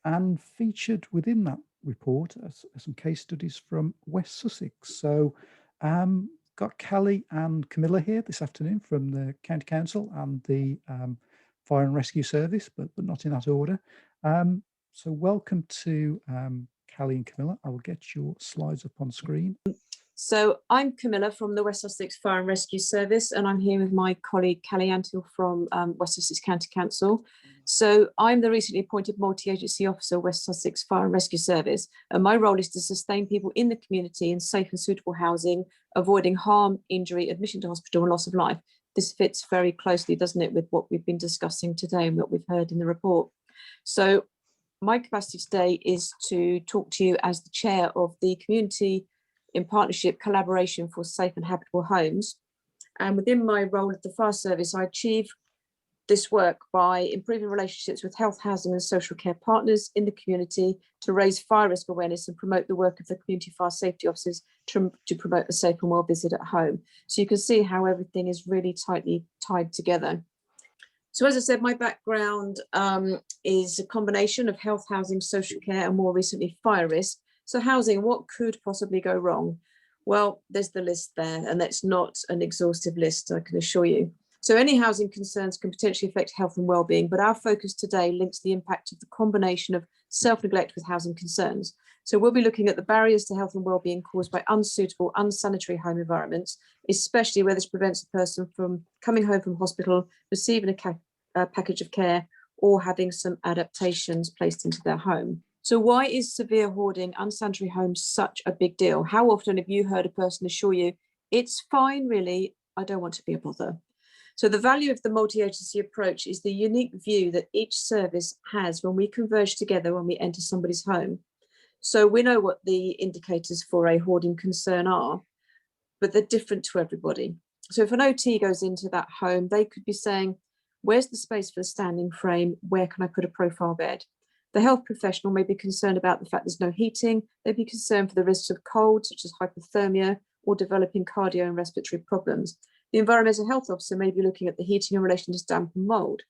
and featured within that report some case studies from West Sussex. So, got Cally and Camilla here this afternoon from the County Council and the Fire and Rescue Service, but not in that order. So welcome to Cally and Camilla. I will get your slides up on screen. So I'm Camilla from the West Sussex Fire and Rescue Service, and I'm here with my colleague Cally Antill from West Sussex County Council. So I'm the recently appointed Multi-Agency Officer, West Sussex Fire and Rescue Service, and my role is to sustain people in the community in safe and suitable housing, avoiding harm, injury, admission to hospital and loss of life. This fits very closely, doesn't it, with what we've been discussing today and what we've heard in the report. So my capacity today is to talk to you as the chair of the Community in Partnership Collaboration for Safe and Habitable Homes. And within my role at the fire service, I achieve this work by improving relationships with health, housing and social care partners in the community to raise fire risk awareness and promote the work of the community fire safety officers to promote a safe and well visit at home. So you can see how everything is really tightly tied together. So as I said, my background is a combination of health, housing, social care, and more recently fire risk. So housing, what could possibly go wrong? Well, there's the list there, and that's not an exhaustive list, I can assure you. So any housing concerns can potentially affect health and well-being, but our focus today links the impact of the combination of self-neglect with housing concerns. So we'll be looking at the barriers to health and well-being caused by unsuitable, unsanitary home environments, especially where this prevents a person from coming home from hospital, receiving a package of care, or having some adaptations placed into their home. So why is severe hoarding, unsanitary homes such a big deal? How often have you heard a person assure you, it's fine, really, I don't want to be a bother? So the value of the multi-agency approach is the unique view that each service has when we converge together when we enter somebody's home. So we know what the indicators for a hoarding concern are, but they're different to everybody. So if an OT goes into that home, they could be saying, where's the space for the standing frame? Where can I put a profile bed? The health professional may be concerned about the fact there's no heating. They'd be concerned for the risks of cold, such as hypothermia, or developing cardio and respiratory problems. The environmental health officer may be looking at the heating in relation to damp and mold.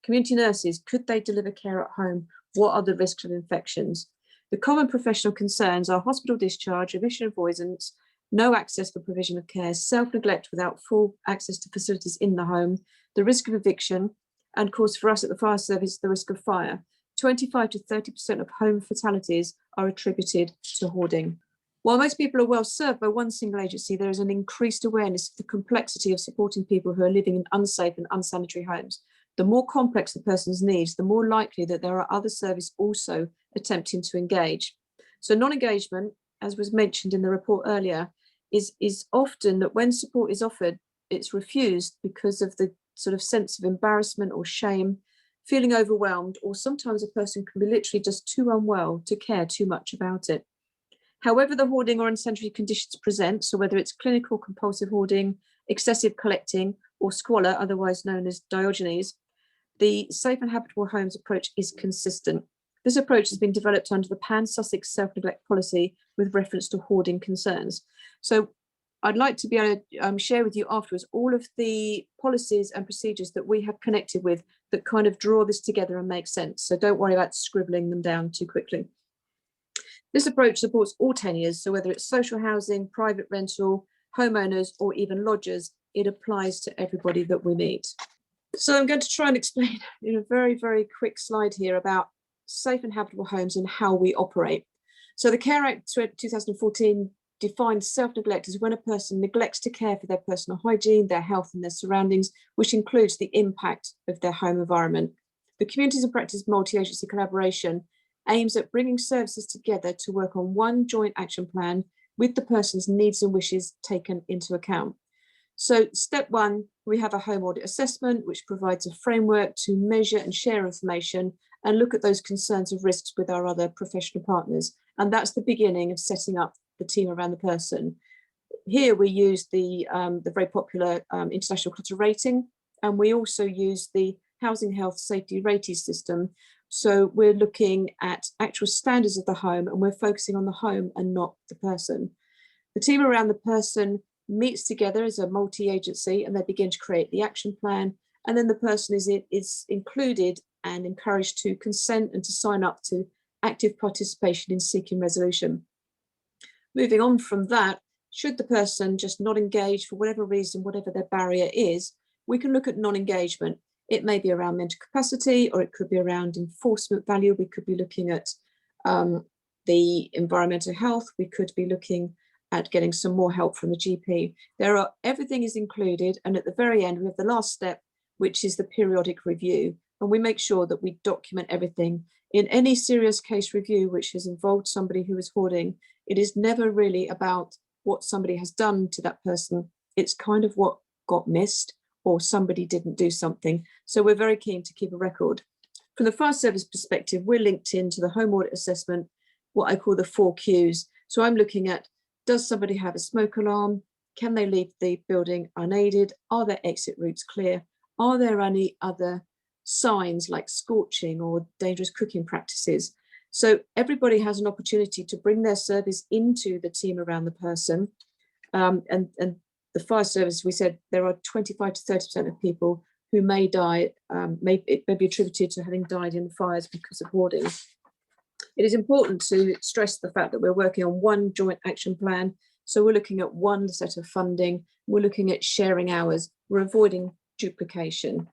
Community nurses, could they deliver care at home? What are the risks of infections? The common professional concerns are hospital discharge, eviction avoidance, no access for provision of care, self-neglect without full access to facilities in the home, the risk of eviction, and of course for us at the fire service, the risk of fire. 25 to 30% of home fatalities are attributed to hoarding. While most people are well served by one single agency, there is an increased awareness of the complexity of supporting people who are living in unsafe and unsanitary homes. The more complex the person's needs, the more likely that there are other services also attempting to engage. So non-engagement, as was mentioned in the report earlier, is often that when support is offered, it's refused because of the sort of sense of embarrassment or shame, feeling overwhelmed, or sometimes a person can be literally just too unwell to care too much about it. However the hoarding or unsanitary conditions present, so whether it's clinical compulsive hoarding, excessive collecting, or squalor, otherwise known as Diogenes, the safe and habitable homes approach is consistent. This approach has been developed under the Pan-Sussex self-neglect policy with reference to hoarding concerns. So I'd like to be able to share with you afterwards all of the policies and procedures that we have connected with that kind of draw this together and make sense. So don't worry about scribbling them down too quickly. This approach supports all tenures, so whether it's social housing, private rental, homeowners, or even lodgers, it applies to everybody that we meet. So I'm going to try and explain in a very, very quick slide here about safe and habitable homes and how we operate. So the Care Act 2014 defines self-neglect as when a person neglects to care for their personal hygiene, their health and their surroundings, which includes the impact of their home environment. The Communities and Practice Multi-Agency Collaboration aims at bringing services together to work on one joint action plan with the person's needs and wishes taken into account. So step one, we have a home audit assessment, which provides a framework to measure and share information and look at those concerns of risks with our other professional partners. And that's the beginning of setting up the team around the person. Here we use the very popular international clutter rating, and we also use the Housing Health Safety Rating System. So we're looking at actual standards of the home, and we're focusing on the home and not the person. The team around the person meets together as a multi-agency, and they begin to create the action plan. And then the person is included and encouraged to consent and to sign up to active participation in seeking resolution. Moving on from that, should the person just not engage for whatever reason, whatever their barrier is, we can look at non-engagement. It may be around mental capacity, or it could be around enforcement value. We could be looking at the environmental health. We could be looking at getting some more help from the GP. Everything is included, and at the very end, we have the last step, which is the periodic review. And we make sure that we document everything. In any serious case review which has involved somebody who is hoarding, it is never really about what somebody has done to that person. It's kind of what got missed, or somebody didn't do something. So we're very keen to keep a record. From the fire service perspective, we're linked into the home audit assessment, what I call the 4 Qs. So I'm looking at, does somebody have a smoke alarm? Can they leave the building unaided? Are their exit routes clear? Are there any other signs like scorching or dangerous cooking practices? So everybody has an opportunity to bring their service into the team around the person. And the fire service, we said there are 25 to 30% of people who may die, it may be attributed to having died in the fires because of hoarding. It is important to stress the fact that we're working on one joint action plan. So we're looking at one set of funding, we're looking at sharing hours, we're avoiding duplication.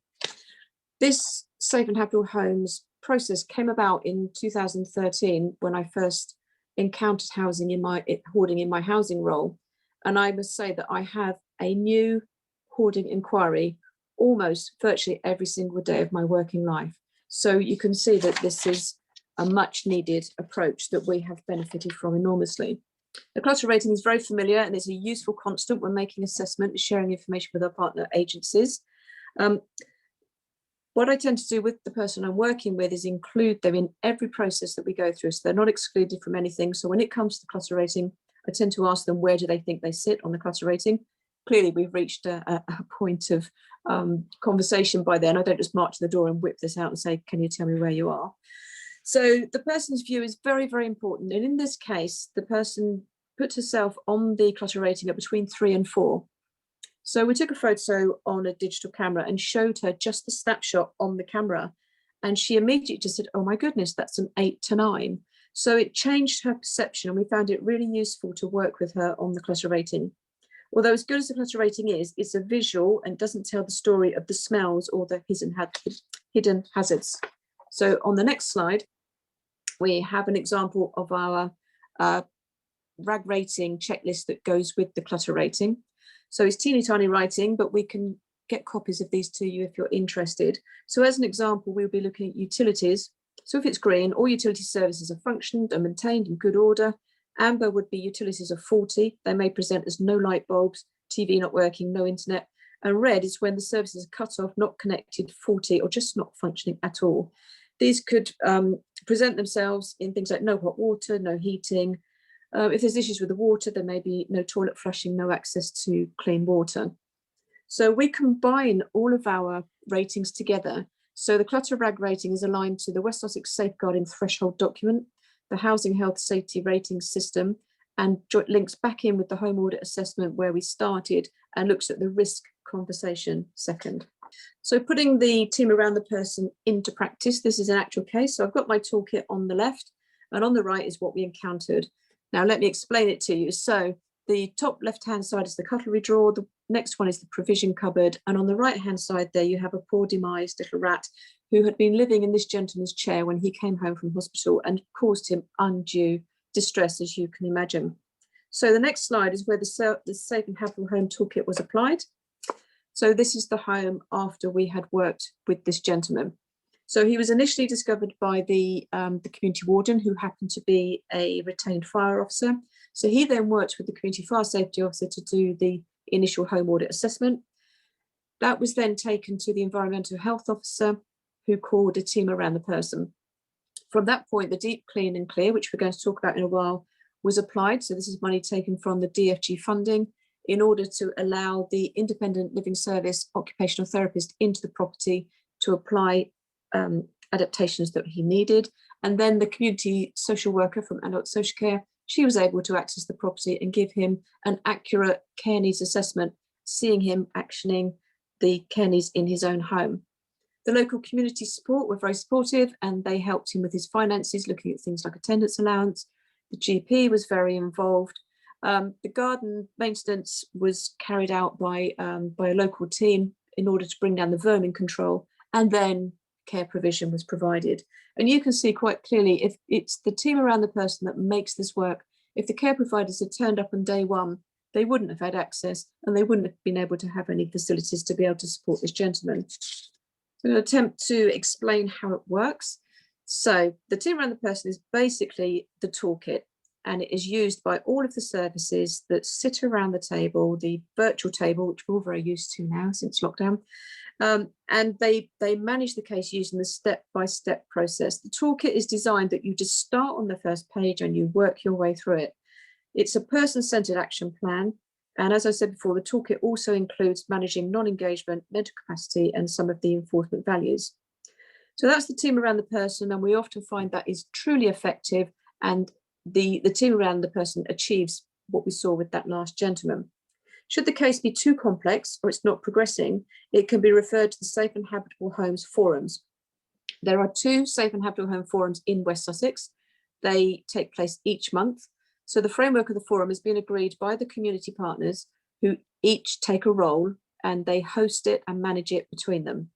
This Safe and Habitable Homes process came about in 2013 when I first encountered hoarding in my housing role. And I must say that I have a new hoarding inquiry almost virtually every single day of my working life. So you can see that this is a much needed approach that we have benefited from enormously. The cluster rating is very familiar and it's a useful constant when making assessment and sharing information with our partner agencies. What I tend to do with the person I'm working with is include them in every process that we go through, so they're not excluded from anything. So when it comes to the cluster rating, I tend to ask them, where do they think they sit on the cluster rating? Clearly, we've reached a point of conversation by then. I don't just march to the door and whip this out and say, can you tell me where you are? So the person's view is very, very important. And in this case, the person put herself on the clutter rating at between 3 and 4. So we took a photo on a digital camera and showed her just the snapshot on the camera. And she immediately just said, oh my goodness, that's an 8 to 9. So it changed her perception, and we found it really useful to work with her on the clutter rating. Although as good as the clutter rating is, it's a visual and doesn't tell the story of the smells or the hidden hazards. So on the next slide, we have an example of our RAG rating checklist that goes with the clutter rating. So it's teeny tiny writing, but we can get copies of these to you if you're interested. So as an example, we'll be looking at utilities. So if it's green, all utility services are functioned and maintained in good order. Amber would be utilities of 40. They may present as no light bulbs, TV not working, no internet. And red is when the services are cut off, not connected, 40, or just not functioning at all. These could present themselves in things like no hot water, no heating. If there's issues with the water, there may be no toilet flushing, no access to clean water. So we combine all of our ratings together. So the clutter RAG rating is aligned to the West Sussex Safeguarding Threshold document, the Housing Health Safety Rating System, and links back in with the home audit assessment where we started and looks at the risk conversation second. So putting the team around the person into practice, this is an actual case. So I've got my toolkit on the left, and on the right is what we encountered. Now let me explain it to you. So the top left-hand side is the cutlery drawer, the next one is the provision cupboard, and on the right-hand side there you have a poor demised little rat who had been living in this gentleman's chair when he came home from hospital and caused him undue distress, as you can imagine. So the next slide is where the Safe and Habitable Home Toolkit was applied. So this is the home after we had worked with this gentleman. So he was initially discovered by the community warden, who happened to be a retained fire officer. So he then worked with the community fire safety officer to do the initial home audit assessment. That was then taken to the environmental health officer, who called a team around the person. From that point, the deep clean and clear, which we're going to talk about in a while, was applied. So this is money taken from the DFG funding in order to allow the independent living service occupational therapist into the property to apply adaptations that he needed. And then the community social worker from Adult Social Care, she was able to access the property and give him an accurate care needs assessment, seeing him actioning the care needs in his own home. The local community support were very supportive, and they helped him with his finances, looking at things like attendance allowance. The GP was very involved. The garden maintenance was carried out by a local team in order to bring down the vermin control, and then care provision was provided. And you can see quite clearly, if it's the team around the person that makes this work, if the care providers had turned up on day one, they wouldn't have had access, and they wouldn't have been able to have any facilities to be able to support this gentleman. So I'm going to attempt to explain how it works. So the team around the person is basically the toolkit, and it is used by all of the services that sit around the table, the virtual table, which we're all very used to now since lockdown. And they manage the case using the step-by-step process. The toolkit is designed that you just start on the first page and you work your way through it. It's a person-centered action plan. And as I said before, the toolkit also includes managing non-engagement, mental capacity, and some of the enforcement values. So that's the team around the person, and we often find that is truly effective, and the team around the person achieves what we saw with that last gentleman. Should the case be too complex or it's not progressing, it can be referred to the Safe and Habitable Homes forums. There are 2 Safe and Habitable Home forums in West Sussex. They take place each month. So the framework of the forum has been agreed by the community partners, who each take a role, and they host it and manage it between them.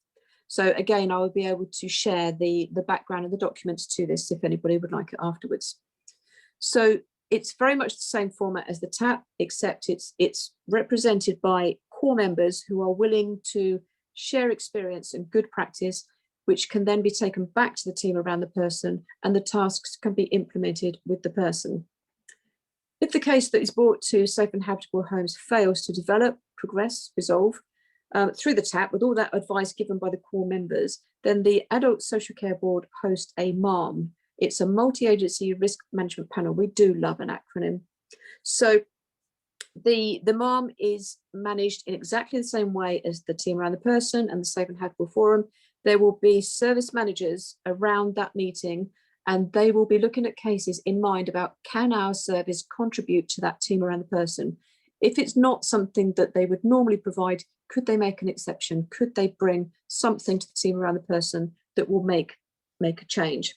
So again, I will be able to share the background and the documents to this if anybody would like it afterwards. So it's very much the same format as the TAP, except it's represented by core members who are willing to share experience and good practice, which can then be taken back to the team around the person, and the tasks can be implemented with the person. If the case that is brought to Safe and Habitable Homes fails to develop, progress, resolve through the TAP, with all that advice given by the core members, then the Adult Social Care Board hosts a MARM. It's a multi-agency risk management panel. We do love an acronym. So the MARM is managed in exactly the same way as the team around the person and the Safe and Habitable Forum. There will be service managers around that meeting, and they will be looking at cases in mind about, can our service contribute to that team around the person? If it's not something that they would normally provide, could they make an exception? Could they bring something to the team around the person that will make a change?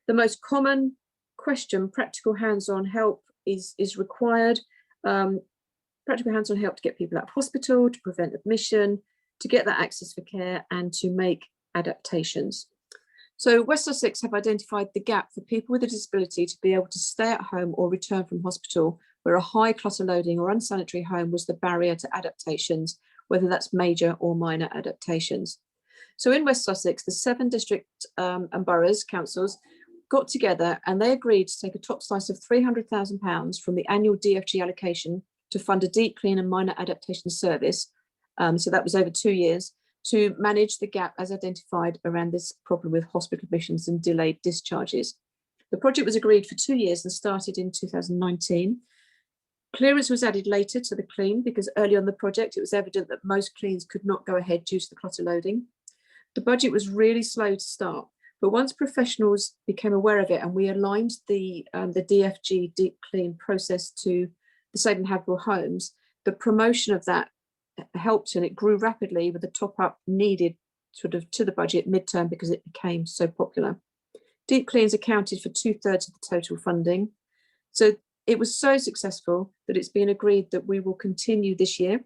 The most common question, practical hands-on help is required. Practical hands-on help to get people out of hospital, to prevent admission, to get that access for care, and to make adaptations. So West Sussex have identified the gap for people with a disability to be able to stay at home or return from hospital, where a high clutter loading or unsanitary home was the barrier to adaptations, whether that's major or minor adaptations. So in West Sussex, the 7 district and boroughs, councils, got together and they agreed to take a top slice of £300,000 from the annual DFG allocation to fund a deep clean and minor adaptation service. So that was over 2 years, to manage the gap as identified around this problem with hospital admissions and delayed discharges. The project was agreed for 2 years and started in 2019. Clearance was added later to the clean because early on the project, it was evident that most cleans could not go ahead due to the clutter loading. The budget was really slow to start, but once professionals became aware of it and we aligned the DFG deep clean process to the Safe and Habitable Homes, the promotion of that helped, and it grew rapidly with the top up needed sort of to the budget midterm because it became so popular. Deep cleans accounted for 2/3 of the total funding. So it was so successful that it's been agreed that we will continue this year.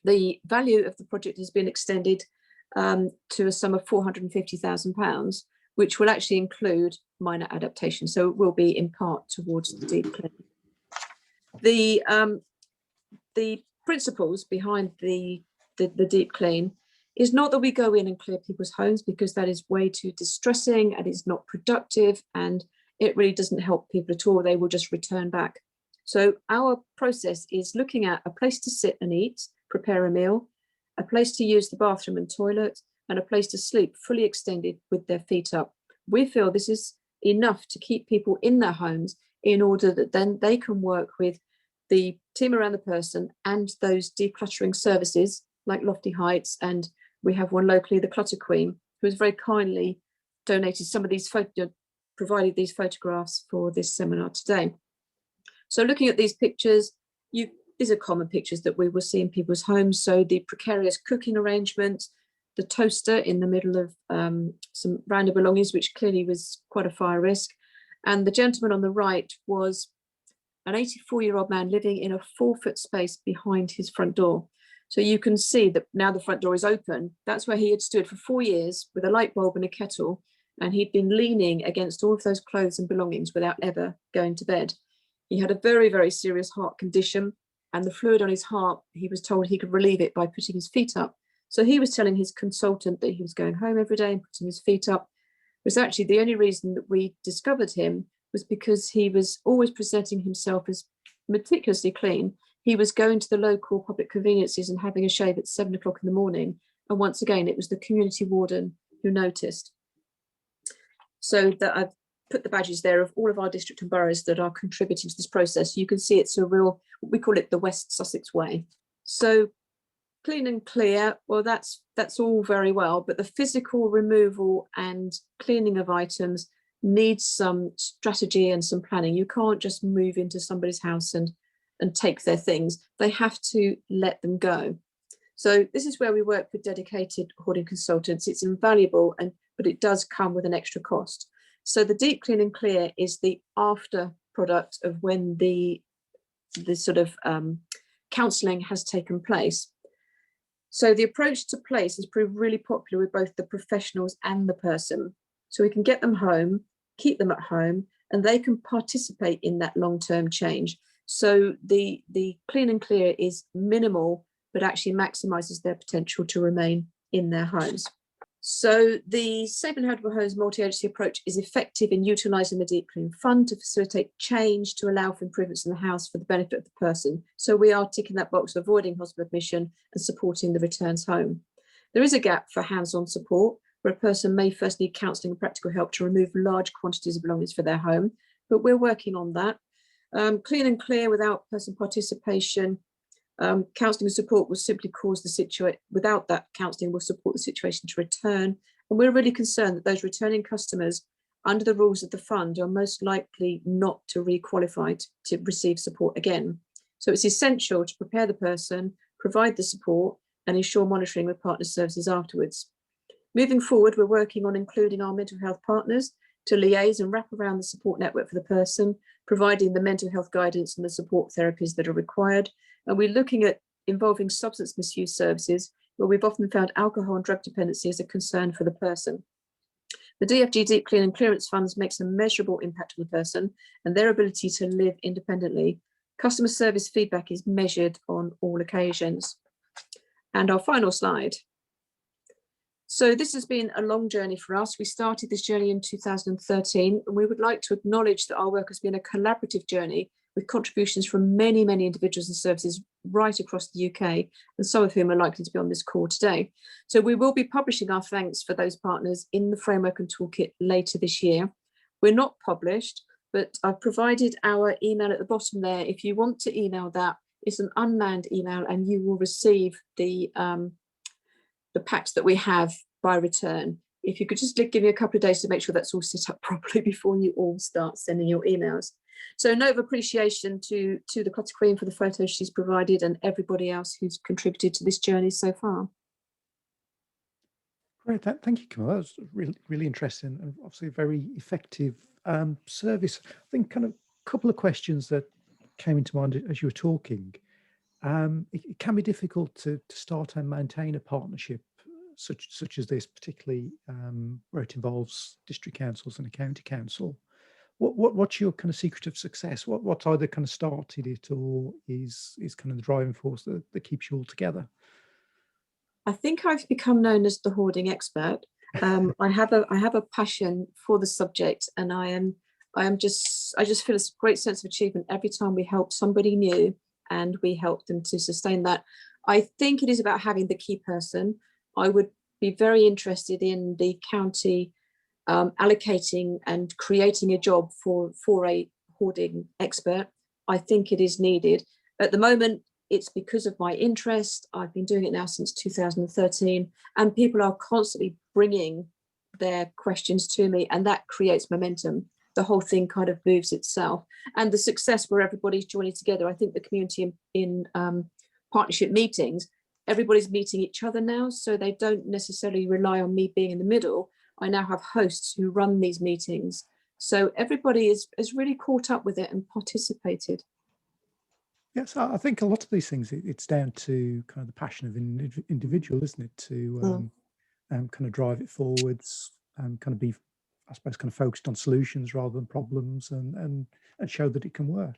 The value of the project has been extended to a sum of £450,000, which will actually include minor adaptation. So it will be in part towards the deep clean. The principles behind the deep clean is not that we go in and clear people's homes, because that is way too distressing and is not productive, and it really doesn't help people at all. They will just return back. So our process is looking at a place to sit and eat, prepare a meal, a place to use the bathroom and toilet, and a place to sleep fully extended with their feet up. We feel this is enough to keep people in their homes in order that then they can work with the team around the person and those decluttering services like Lofty Heights, and we have one locally, the Clutter Queen, who has very kindly donated some of these provided these photographs for this seminar today. So looking at these pictures, these are common pictures that we will see in people's homes. So the precarious cooking arrangements, the toaster in the middle of some random belongings, which clearly was quite a fire risk. And the gentleman on the right was an 84-year-old man living in a 4-foot space behind his front door. So you can see that now the front door is open. That's where he had stood for 4 years with a light bulb and a kettle, and he'd been leaning against all of those clothes and belongings without ever going to bed. He had a very, very serious heart condition, and the fluid on his heart, he was told he could relieve it by putting his feet up. So he was telling his consultant that he was going home every day and putting his feet up. It was actually the only reason that we discovered him was because he was always presenting himself as meticulously clean. He was going to the local public conveniences and having a shave at 7 o'clock in the morning. And once again, it was the community warden who noticed. So that I've put the badges there of all of our district and boroughs that are contributing to this process. You can see it's a real, we call it the West Sussex way. So clean and clear, well, that's all very well, but the physical removal and cleaning of items needs some strategy and some planning. You can't just move into somebody's house and take their things. They have to let them go. So this is where we work with dedicated hoarding consultants. It's invaluable, but it does come with an extra cost. So the deep clean and clear is the after product of when the sort of counselling has taken place. So the approach to place has proved really popular with both the professionals and the person. So we can get them home, keep them at home, and they can participate in that long-term change. So the clean and clear is minimal, but actually maximises their potential to remain in their homes. So the Safe and Habitable Homes multi-agency approach is effective in utilising the Deep Clean Fund to facilitate change to allow for improvements in the house for the benefit of the person. So we are ticking that box of avoiding hospital admission and supporting the returns home. There is a gap for hands-on support, where a person may first need counselling and practical help to remove large quantities of belongings for their home, but we're working on that. Clean and clear without person participation, counselling and support will simply cause the situation, without that counselling will support the situation to return. And we're really concerned that those returning customers under the rules of the fund are most likely not to re-qualify to receive support again. So it's essential to prepare the person, provide the support and ensure monitoring with partner services afterwards. Moving forward, we're working on including our mental health partners to liaise and wrap around the support network for the person, providing the mental health guidance and the support therapies that are required. And we're looking at involving substance misuse services, where we've often found alcohol and drug dependency as a concern for the person. The DFG Deep Clean and Clearance Funds makes a measurable impact on the person and their ability to live independently. Customer service feedback is measured on all occasions. And our final slide. So this has been a long journey for us. We started this journey in 2013, and we would like to acknowledge that our work has been a collaborative journey with contributions from many, many individuals and services right across the UK, and some of whom are likely to be on this call today. So we will be publishing our thanks for those partners in the framework and toolkit later this year. We're not published, but I've provided our email at the bottom there. If you want to email that, it's an unmanned email, and you will receive the packs that we have by return. If you could just give me a couple of days to make sure that's all set up properly before you all start sending your emails. So a note of appreciation to the Clutter Queen for the photos she's provided and everybody else who's contributed to this journey so far. Great, thank you, Camilla. That was really, really interesting and obviously a very effective service. I think kind of a couple of questions that came into mind as you were talking. It can be difficult to start and maintain a partnership such as this, particularly where it involves district councils and a county council. What's your kind of secret of success? What either kind of started it or is kind of the driving force that keeps you all together? I think I've become known as the hoarding expert. I have a passion for the subject, and I just feel a great sense of achievement every time we help somebody new and we help them to sustain that. I think it is about having the key person. I would be very interested in the county allocating and creating a job for a hoarding expert. I think it is needed. At the moment, it's because of my interest. I've been doing it now since 2013, and people are constantly bringing their questions to me, and that creates momentum. The whole thing kind of moves itself, and the success where everybody's joining together. I think the community in partnership meetings everybody's meeting each other now, so they don't necessarily rely on me being in the middle. I now have hosts who run these meetings. So everybody is really caught up with it and participated. Yes, I think a lot of these things, it's down to kind of the passion of an individual, isn't it? To kind of drive it forwards and kind of be, I suppose, kind of focused on solutions rather than problems, and show that it can work.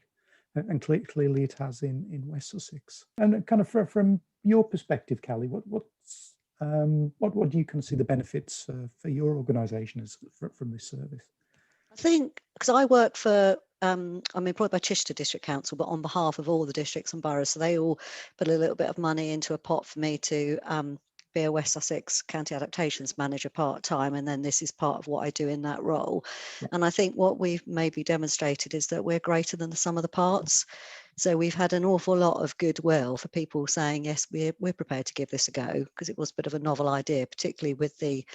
And clearly it has in West Sussex. And kind of from your perspective, Cally, what do you kind of see the benefits for your organisation from this service? I think because I work for, I'm employed by Chichester District Council, but on behalf of all the districts and boroughs. So they all put a little bit of money into a pot for me to be a West Sussex County Adaptations Manager part-time. And then this is part of what I do in that role. Yeah. And I think what we've maybe demonstrated is that we're greater than the sum of the parts. So we've had an awful lot of goodwill for people saying, yes, we're prepared to give this a go, because it was a bit of a novel idea, particularly with the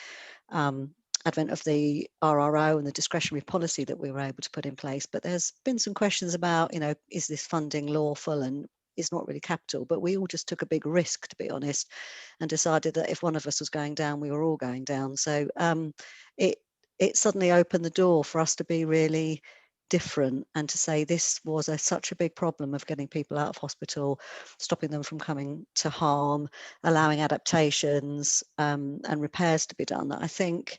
advent of the RRO and the discretionary policy that we were able to put in place. But there's been some questions about, is this funding lawful, and it's not really capital, but we all just took a big risk, to be honest, and decided that if one of us was going down, we were all going down. So it suddenly opened the door for us to be really different and to say this was such a big problem of getting people out of hospital, stopping them from coming to harm, allowing adaptations and repairs to be done, that I think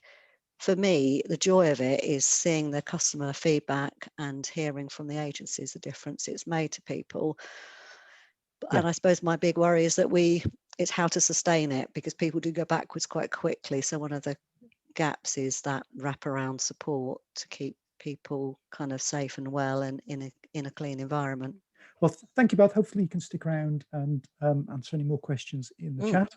for me, the joy of it is seeing the customer feedback and hearing from the agencies the difference it's made to people. Yeah. And I suppose my big worry is that it's how to sustain it, because people do go backwards quite quickly. So one of the gaps is that wraparound support to keep people kind of safe and well and in a clean environment. Well, thank you both. Hopefully you can stick around and answer any more questions in the chat.